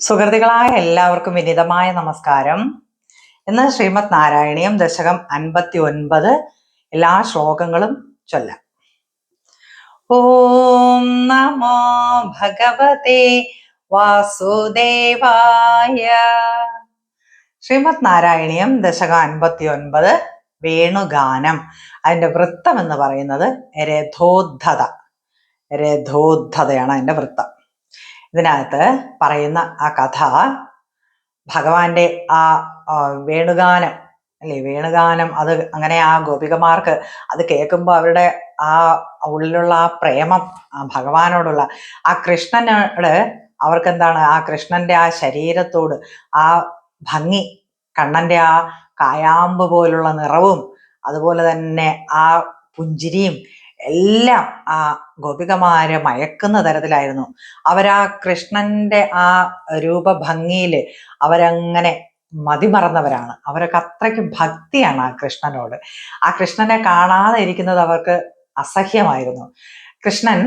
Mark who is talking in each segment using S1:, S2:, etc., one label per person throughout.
S1: സുഹൃത്തുക്കളായ എല്ലാവർക്കും വിനീതമായ നമസ്കാരം. ഇന്ന് ശ്രീമദ് നാരായണീയം ദശകം 59 എല്ലാ ശ്ലോകങ്ങളും ചൊല്ലാം. ഓം നമോ ഭഗവതേ വാസുദേവായ. ശ്രീമദ് നാരായണീയം ദശകം 59 വേണുഗാനം. അതിന്റെ വൃത്തം എന്ന് പറയുന്നത് രഥോദ്ധതയാണ് അതിന്റെ വൃത്തം. ഇതിനകത്ത് പറയുന്ന ആ കഥ ഭഗവാന്റെ ആ വേണുഗാനം അല്ലേ, വേണുഗാനം അത് അങ്ങനെ ആ ഗോപികമാർക്ക് അത് കേൾക്കുമ്പോൾ അവരുടെ ആ ഉള്ളിലുള്ള ആ പ്രേമം, ആ ഭഗവാനോടുള്ള ആ കൃഷ്ണനോട് അവർക്കെന്താണ്, ആ കൃഷ്ണന്റെ ആ ശരീരത്തോട് ആ ഭംഗി, കണ്ണന്റെ ആ കായാമ്പ് പോലുള്ള നിറവും അതുപോലെ തന്നെ ആ പുഞ്ചിരിയും എല്ലാം ആ ഗോപികമാരെ മയക്കുന്ന തരത്തിലായിരുന്നു. അവരാ കൃഷ്ണന്റെ ആ രൂപഭംഗിയിൽ അവരങ്ങനെ മതിമറന്നവരാണ്. അവരൊക്കെ അത്രയ്ക്ക് ഭക്തിയാണ് ആ കൃഷ്ണനോട്. ആ കൃഷ്ണനെ കാണാതെ ഇരിക്കുന്നത് അവർക്ക് അസഹ്യമായിരുന്നു. കൃഷ്ണൻ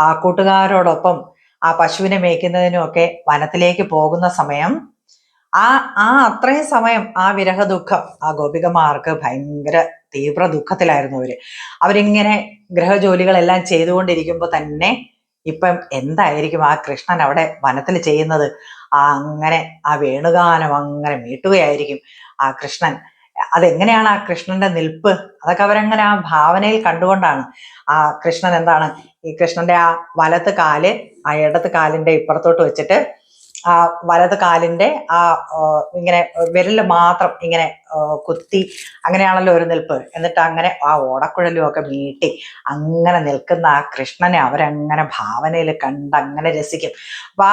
S1: ആ കൂട്ടുകാരോടൊപ്പം ആ പശുവിനെ മേയ്ക്കുന്നതിനുമൊക്കെ വനത്തിലേക്ക് പോകുന്ന സമയം ആ അത്രയും സമയം ആ വിരഹ ദുഃഖം ആ ഗോപികമാർക്ക് ഭയങ്കര തീവ്ര ദുഃഖത്തിലായിരുന്നു. അവരിങ്ങനെ ഗ്രഹജോലികളെല്ലാം ചെയ്തുകൊണ്ടിരിക്കുമ്പോൾ തന്നെ ഇപ്പം എന്തായിരിക്കും ആ കൃഷ്ണൻ അവിടെ വനത്തിൽ ചെയ്യുന്നത്? അങ്ങനെ ആ വേണുഗാനം അങ്ങനെ മീട്ടുകയായിരിക്കും ആ കൃഷ്ണൻ. അതെങ്ങനെയാണ് ആ കൃഷ്ണന്റെ നിൽപ്പ്, അതൊക്കെ അവരങ്ങനെ ആ ഭാവനയിൽ കണ്ടുകൊണ്ടാണ്. ആ കൃഷ്ണൻ എന്താണ്, ഈ കൃഷ്ണന്റെ ആ വലത്ത് കാല് ആ ഇടത്ത് കാലിന്റെ ഇപ്പുറത്തോട്ട് വെച്ചിട്ട് ആ വലത് കാലിന്റെ ആ ഇങ്ങനെ വിരല് മാത്രം ഇങ്ങനെ കുത്തി, അങ്ങനെയാണല്ലോ ഒരു നിൽപ്പ്. എന്നിട്ട് അങ്ങനെ ആ ഓടക്കുഴലും ഒക്കെ മീട്ടി അങ്ങനെ നിൽക്കുന്ന ആ കൃഷ്ണനെ അവരങ്ങനെ ഭാവനയിൽ കണ്ട് അങ്ങനെ രസിക്കും. അപ്പൊ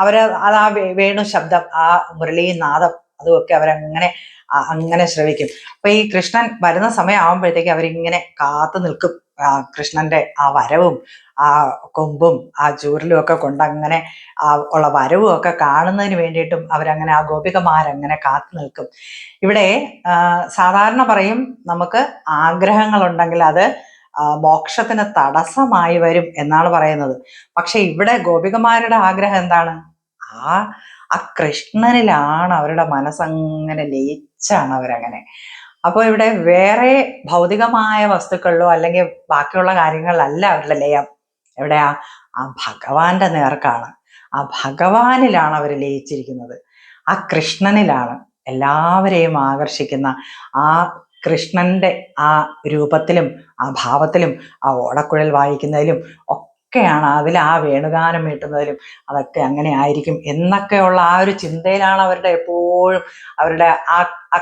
S1: അത് ആ വേണു ശബ്ദം, ആ മുരളീനാദം അതുമൊക്കെ അവരങ്ങനെ അങ്ങനെ ശ്രവിക്കും. അപ്പൊ ഈ കൃഷ്ണൻ വരുന്ന സമയം ആവുമ്പോഴത്തേക്ക് അവരിങ്ങനെ കാത്തു നിൽക്കും. കൃഷ്ണന്റെ ആ വരവും ആ കൊമ്പും ആ ചൂരലും ഒക്കെ കൊണ്ട് അങ്ങനെ ഉള്ള വരവും ഒക്കെ കാണുന്നതിന് വേണ്ടിയിട്ടും അവരങ്ങനെ ആ ഗോപികമാരങ്ങനെ കാത്തു നിൽക്കും. ഇവിടെ സാധാരണ പറയും, നമുക്ക് ആഗ്രഹങ്ങളുണ്ടെങ്കിൽ അത് മോക്ഷത്തിന് തടസ്സമായി വരും എന്നാണ് പറയുന്നത്. പക്ഷെ ഇവിടെ ഗോപികമാരുടെ ആഗ്രഹം എന്താണ്? ആ കൃഷ്ണനിലാണ് അവരുടെ മനസ്സങ്ങനെ ലയിച്ചാണ് അവരങ്ങനെ. അപ്പോൾ ഇവിടെ വേറെ ഭൗതികമായ വസ്തുക്കളിലോ അല്ലെങ്കിൽ ബാക്കിയുള്ള കാര്യങ്ങളിലല്ല അവരുടെ ലയം. എവിടെയാ? ആ ഭഗവാന്റെ നേർക്കാണ്. ആ ഭഗവാനിലാണ് അവർ ലയിച്ചിരിക്കുന്നത്. ആ കൃഷ്ണനിലാണ് എല്ലാവരെയും ആകർഷിക്കുന്ന ആ കൃഷ്ണന്റെ ആ രൂപത്തിലും ആ ഭാവത്തിലും ആ ഓടക്കുഴൽ വായിക്കുന്നതിലും ഒക്കെയാണ്, അതിൽ ആ വേണുഗാനം മീട്ടുന്നതിലും അതൊക്കെ അങ്ങനെ ആയിരിക്കും എന്നൊക്കെയുള്ള ആ ഒരു ചിന്തയിലാണ് അവരുടെ എപ്പോഴും. അവരുടെ ആ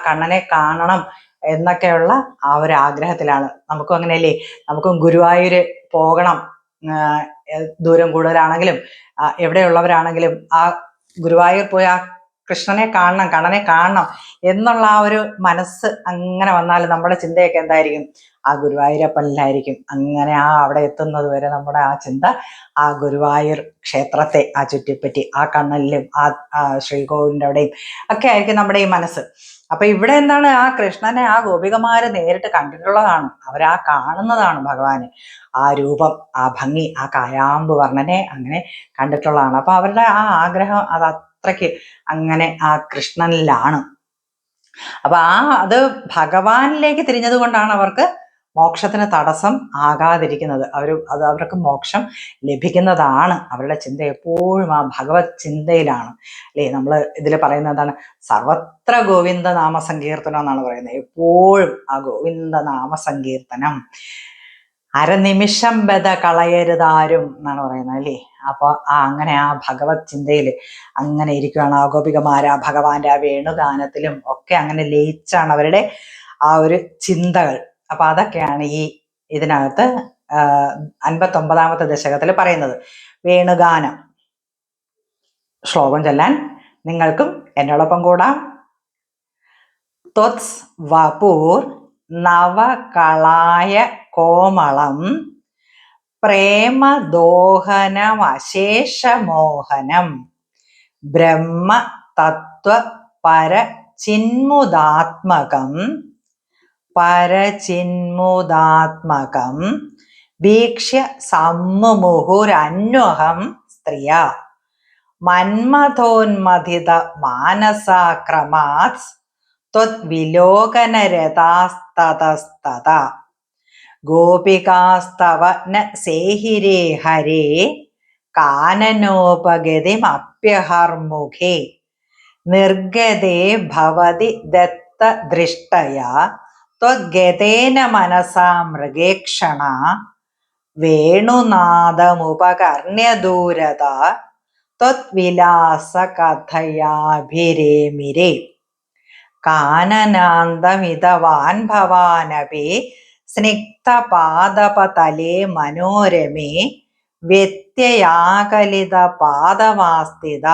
S1: കണ്ണനെ കാണണം എന്നൊക്കെയുള്ള ആ ഒരു ആഗ്രഹത്തിലാണ്. നമുക്കും അങ്ങനെയല്ലേ, നമുക്കും ഗുരുവായൂര് പോകണം, ദൂരം കൂടുതലാണെങ്കിലും എവിടെയുള്ളവരാണെങ്കിലും ആ ഗുരുവായൂർ പോയി ആ കൃഷ്ണനെ കാണണം, കണ്ണനെ കാണണം എന്നുള്ള ആ ഒരു മനസ്സ് അങ്ങനെ വന്നാൽ നമ്മുടെ ചിന്തയൊക്കെ എന്തായിരിക്കും? ആ ഗുരുവായൂരപ്പനിലായിരിക്കും. അങ്ങനെ അവിടെ എത്തുന്നത് വരെ നമ്മുടെ ആ ചിന്ത ആ ഗുരുവായൂർ ക്ഷേത്രത്തെ ആ ചുറ്റിപ്പറ്റി ആ കണ്ണലിലും ആ ശ്രീകോവിലിൻ്റെ അവിടെയും ഒക്കെ ആയിരിക്കും നമ്മുടെ ഈ മനസ്സ്. അപ്പൊ ഇവിടെ എന്താണ്, ആ കൃഷ്ണനെ ആ ഗോപികമാര് നേരിട്ട് കണ്ടിട്ടുള്ളതാണ്. അവരാ കാണുന്നതാണ് ഭഗവാന്. ആ രൂപം, ആ ഭംഗി, ആ കായാമ്പ് വർണ്ണനെ അങ്ങനെ കണ്ടിട്ടുള്ളതാണ്. അപ്പൊ അവരുടെ ആ ആഗ്രഹം അത് അത്രയ്ക്ക് അങ്ങനെ ആ കൃഷ്ണനിലാണ്. അപ്പൊ അത് ഭഗവാനിലേക്ക് തിരിഞ്ഞത് കൊണ്ടാണ് അവർക്ക് മോക്ഷത്തിന് തടസ്സം ആകാതിരിക്കുന്നത്. അവർക്ക് മോക്ഷം ലഭിക്കുന്നതാണ്. അവരുടെ ചിന്ത എപ്പോഴും ആ ഭഗവത് ചിന്തയിലാണ് അല്ലേ. നമ്മൾ ഇതിൽ പറയുന്നത് എന്താണ്? സർവത്ര ഗോവിന്ദ നാമസങ്കീർത്തനം എന്നാണ് പറയുന്നത്. എപ്പോഴും ആ ഗോവിന്ദ നാമസങ്കീർത്തനം. അരനിമിഷം ബത കളയരുതാരും എന്നാണ് പറയുന്നത് അല്ലേ. അപ്പൊ അങ്ങനെ ആ ഭഗവത് ചിന്തയിൽ അങ്ങനെ ഇരിക്കുകയാണ് ആ ഗോപികമാര്. ആ ഭഗവാന്റെ ആ വേണുഗാനത്തിലും ഒക്കെ അങ്ങനെ ലയിച്ചാണ് അവരുടെ ആ ഒരു ചിന്തകൾ. അപ്പൊ അതൊക്കെയാണ് ഇതിനകത്ത് 59ാമത്തെ ദശകത്തിൽ പറയുന്നത്. വേണുഗാനം ശ്ലോകം ചൊല്ലാൻ നിങ്ങൾക്കും എന്നോടൊപ്പം കൂടാം. ത്വത്സ് വപൂർ നവകളായ കോമളം പ്രേമദോഹനമശേഷമോഹനം ബ്രഹ്മ തത്വ പരചിന്മുദാത്മകം വീക്ഷ്യ സമ്മുമുഹുരന്വഹം സ്ത്രീയ. മന്മഥോന്മഥിത മാനസാക്രമാത് ത്വദ്വിലോകനരതാസ്തതസ്തത ഗോപികാസ്തവ ന സേഹിരേ ഹരേ കാനനോപഗതിമപ്യഹർമുഖേ നിർഗതേ ഭവതി ദത്തദൃഷ്ടയാ ത്വദ്ഗതേന മനസാ മൃഗേക്ഷണ വേണുനാദമുപകർണ്യദൂരത ത്വദ്വിലാസകഥയാഭിരേമിരേ കാനനാന്തമിതവാൻ ഭവാനപി സ്നിഗ്ധപാദപതലേ മനോരമേ വ്യത്യയാകലിതപാദമാസ്ഥിത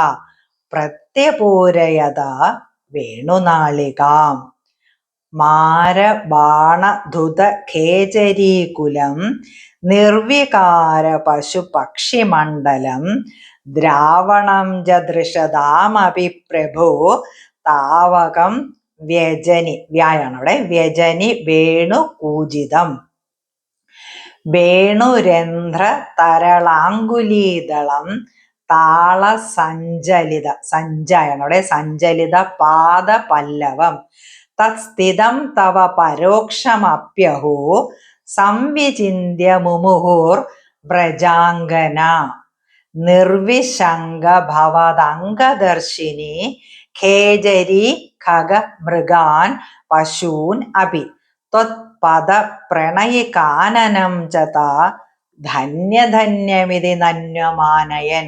S1: പ്രത്യപൂരയത വേണുനാളികാം മാരബാണധുതഖേചരീകുലം നിർവികാര പശുപക്ഷിമണ്ഡലം ദ്രാവണം ജദൃശതാമപി പ്രഭോ താവകം വ്യജനി വ്യായാണ് അവിടെ വ്യജനി വേണു കൂജിതം വേണുരന്ധ്ര തരളാങ്കുലീദളം താള സഞ്ചലിത സഞ്ചായാണ് അവിടെ സഞ്ചലിത പാദ പല്ലവം തത്സ്ഥിതം തവ പരോക്ഷമപ്യഹോ സംവിചിന്യ മുമുഹുർ വ്രജാംഗന നിർവിശങ്ക ഭവദംഗദർശിനി ഖേജരി ഖഗ മൃഗാൻ പശൂൻ അപി ത്വത്പദ പ്രണയി കാനനം ചതാ ധന്യധന്യമിതി നന്യമാനയൻ.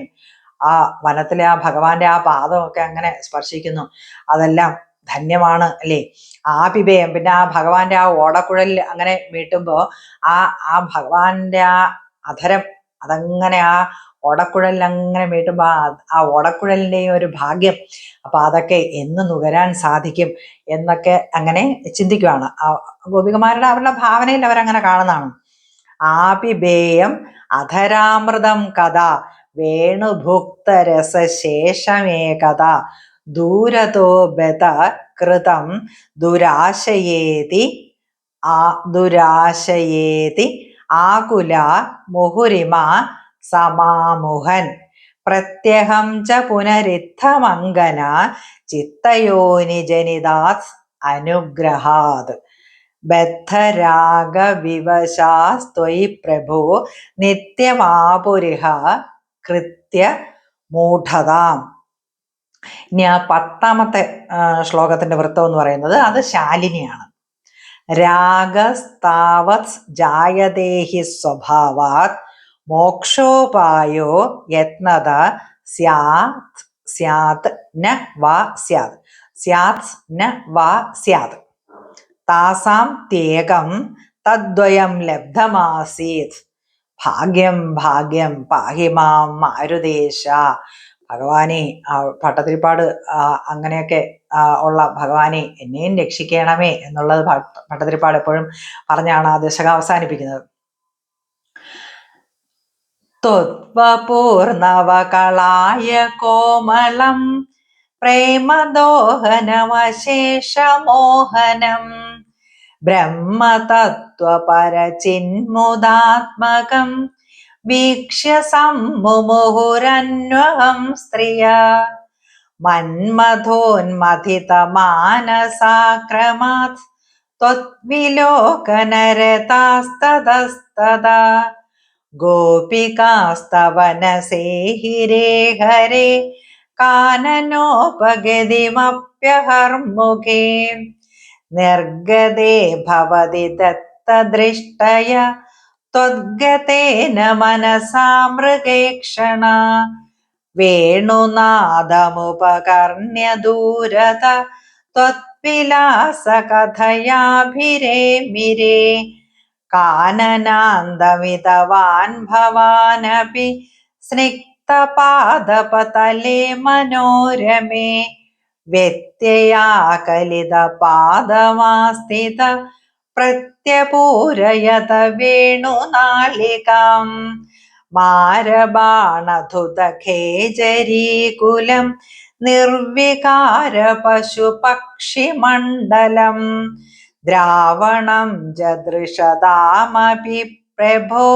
S1: ആ വനത്തിലെ ആ ഭഗവാന്റെ ആ പാദമൊക്കെ അങ്ങനെ സ്പർശിക്കുന്നു, അതെല്ലാം ധന്യമാണ് അല്ലേ. ആപിബേയം പിന്നെ ആ ഭഗവാന്റെ ആ ഓടക്കുഴലിൽ അങ്ങനെ മീട്ടുമ്പോ ആ ഭഗവാന്റെ ആ അധരം അതങ്ങനെ ആ ഓടക്കുഴലിൽ അങ്ങനെ മീട്ടുമ്പോ ആ ഓടക്കുഴലിൻ്റെയും ഒരു ഭാഗ്യം, അപ്പൊ അതൊക്കെ എന്ന് നുകരാൻ സാധിക്കും എന്നൊക്കെ അങ്ങനെ ചിന്തിക്കുകയാണ് ആ ഗോപികമാരുടെ അവരുടെ ഭാവനയിൽ അവരങ്ങനെ കാണുന്നതാണ്. ആപിബേയം അധരാമൃതം കഥ വേണുഭുക്തരസശേഷമേകഥ ദൂരതോ ബത കൃതം ദുരാശയേതി ആകുല മുഹുരിമ സമാമുഹൻ പ്രത്യഹം ച പുനരിത്തമങ്കന ചിത്തയോനിജനിതാത് അനുഗ്രഹാത് ബദ്ധരാഗവിവശാസ്ത്വയി പ്രഭോ നിത്യമാപുരിഹ കൃത്യ മൂഢതാം. ഇനി ആ 10ാമത്തെ ശ്ലോകത്തിന്റെ വൃത്തം എന്ന് പറയുന്നത് അത് ശാലിനിയാണ്. രാഗസ്താവത് ജായതേഹി സ്വഭാവാത് മോക്ഷോപായോ യത്നത സ്യാത് ന വാ സ്യാത് സ്യാത് ന വാ സ്യാത് താസാം ത്യേകം തദ്വയം ലബ്ധമാസീത് ഭാഗ്യം ഭാഗ്യം പാഹി മാം മാരുദേശ. ഭഗവാനെ ഭട്ടതിരിപ്പാട് അങ്ങനെയൊക്കെ ഉള്ള ഭഗവാനെ എന്നെയും രക്ഷിക്കണമേ എന്നുള്ളത് ഭട്ടതിരിപ്പാട് എപ്പോഴും പറഞ്ഞാണ് ആ ദശകം അവസാനിപ്പിക്കുന്നത്. ത്വത്വപൂർണവകളായ കോമളം പ്രേമദോഹനമശേഷമോഹനം ബ്രഹ്മതത്വപരചിന്മുദാത്മകം വീക്ഷ്യ സമ്മുമുഹുരന്വഹം സ്ത്രിയ മന്മഥോന്മഥിതമാനസാക്രമാത് ത്വദ്വിലോകനരതാസ്തതസ്തദാ ഗോപികാസ്തവനസേഹിരേ ഹരേ കാനനോപഗതിമപ്യഹർമുഖേ നിർഗതേ ഭവതി ദത്തദൃഷ്ടയ ത്വദ്ഗതേന മനസാ മൃഗേക്ഷണ വേണുനാദമുപകർണ്യദൂരത ത്വദ്വിലാസകഥയാഭിരേമിരേ കാനനാന്തമിതവാൻ ഭവാനപി സ്നിഗ്ധപാദപതലേ മനോരമേ വ്യത്യയാകലിതപാദമാസ്ഥിത പ്രത്യപൂരയത വേണുനാളികാം മാരബാണധുതഖേചരീകുലം നിർവികാര പശുപക്ഷിമണ്ഡലം ദ്രാവണം ജദൃശതാമപി പ്രഭോ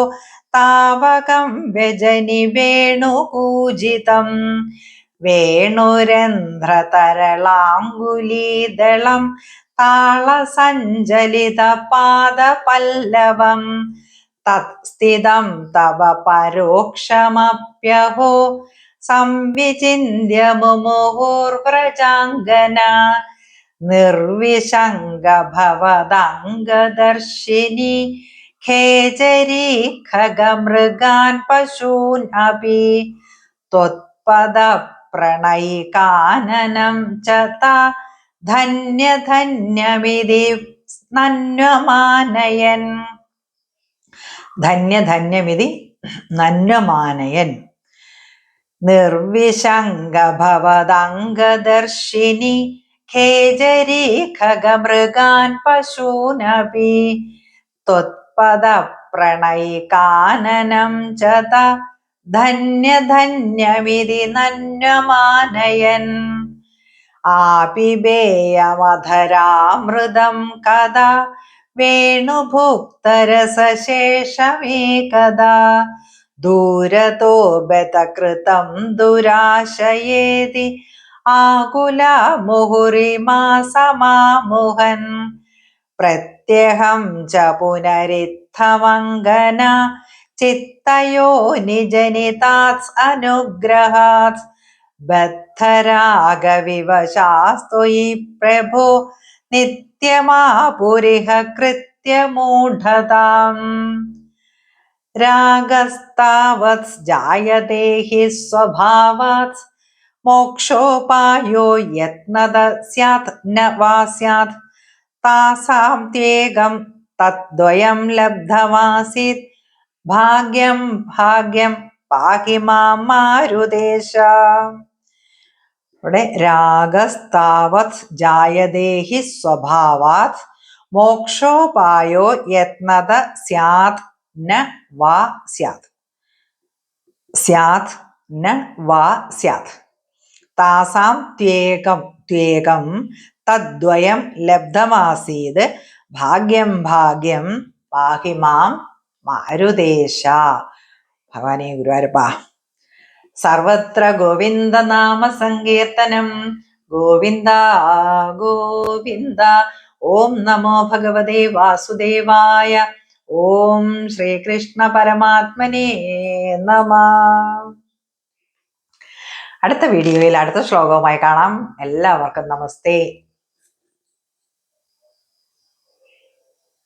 S1: താവകം വ്യജനി വേണുകൂജിതം വേണുരന്ധ്രതരളാങ്കുലീദളം താളസഞ്ചലിത പാദപല്ലവം തത്സ്ഥിതം തവ പരോക്ഷമപ്യഹോ സംവിചിന്യ മുമുഹുർവ്രജാംഗന നിർവിശങ്ക ഭവദംഗദർശിനി ഖേചരീ ഖഗമൃഗാൻ പശൂൻ അപി ത്വത്പദ പ്രണയികാനനം ച താ ധന്യധന്യമിതി നന്വമാനയൻ. ധന്യധന്യമിതി നന്വമാനയൻ. നിർവിശങ്ക ഭവദംഗദർശിനി ഖേചരീ ഖഗമൃഗാൻ പശൂനപി ത്വത്പദ പ്രണയികാനനം ച താ ധന്യധന്യമിതി നന്വമാനയൻ. ആപിബേയമധരാമൃതം കഥാ വേണുഭുക്തരസശേഷമേകദാ ദൂരതോ ബതകൃതം ദുരാശയേതി ആകുല മുഹുരിമാ സമാമുഹൻ പ്രത്യഹം ച പുനരിത്തമംഗന ചിത്തയോ നിജനിതാത് അനുഗ്രഹാത് ബദ്ധരാഗവിവശാസ്ത്വയി പ്രഭോ നിത്യമാപുരിഹ കൃത്യമൂഢതാം. രാഗസ്താവത് ജായതേ ഹി സ്വഭാവാത് മോക്ഷോപായോ യത്നത സ്യാത് ന വാ സ്യാത് താസാം ത്വേകം തദ്വയം ലബ്ധമാസീത് ഭാഗ്യം ഭാഗ്യം പാഹി മാം മാരുതേശ. ഇവിടെ രാഗസ്താവത് ജായതേ ഹി സ്വഭാവാത് മോക്ഷോപായോ യത്നത സ്യാത് ന വാ സ്യാത്. സ്യാത് ന വാ സ്യാത്. താസാം ത്വേകം ത്വേകം തദ്വയം ലബ്ധമാസീത് ഭാഗ്യം ഭാഗ്യം പാഹി മാം മാരുതേശ. ഭഗവാനെ ഗുരുവായൂരപ്പ. സർവത്ര ഗോവിന്ദനാമ സങ്കീർത്തനം. ഗോവിന്ദ ഗോവിന്ദ. ഓം നമോ ഭഗവതേ വാസുദേവായ. ഓം ശ്രീകൃഷ്ണ പരമാത്മനേ നമ. അടുത്ത വീഡിയോയിൽ അടുത്ത ശ്ലോകവുമായി കാണാം. എല്ലാവർക്കും നമസ്തേ.